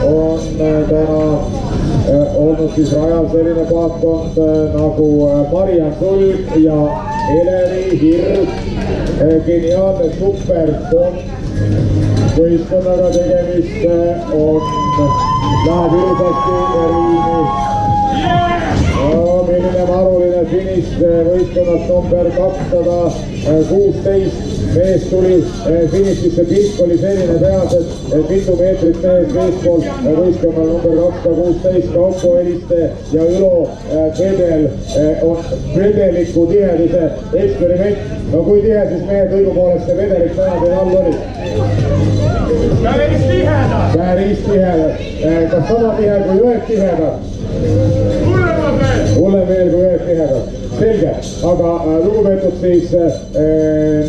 on täna olnud siis rajal selline paatkond nagu Mariann Sulg ja Eleri Hirv. Geniaalne superpond võistkonnaga tegemist on, läheb ilusasti riimi. Milline maruline finiš võistkonnast number 216. Mees tuli finišisse, pilk oli selline peas, et mitu meetrit mees eespool võistkonnal number 216. Kaupo Eliste ja Ülo Pedel on vedeliku tiheduse eksperiment. No kui tihe siis mehed õigupoolest see vedelik täna teil all oli? Päris tihedad! Päris tihedad. Kas sama tihe kui ühed tihedad? Hullem veel kui ühed tihedad. Selge, aga lugupeetud siis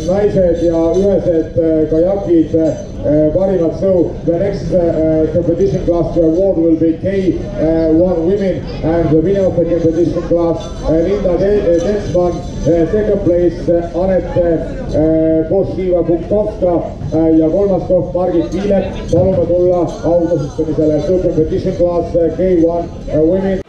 naised ja ühesed kajakid, parimad sõu. The next competition class to award will be K1 women and the winner of the competition class Linda Densman, second place Anette Košiva-Pukovska ja kolmas koht Margit Viilep. Palume tulla autasustamisele to competition class K1 women.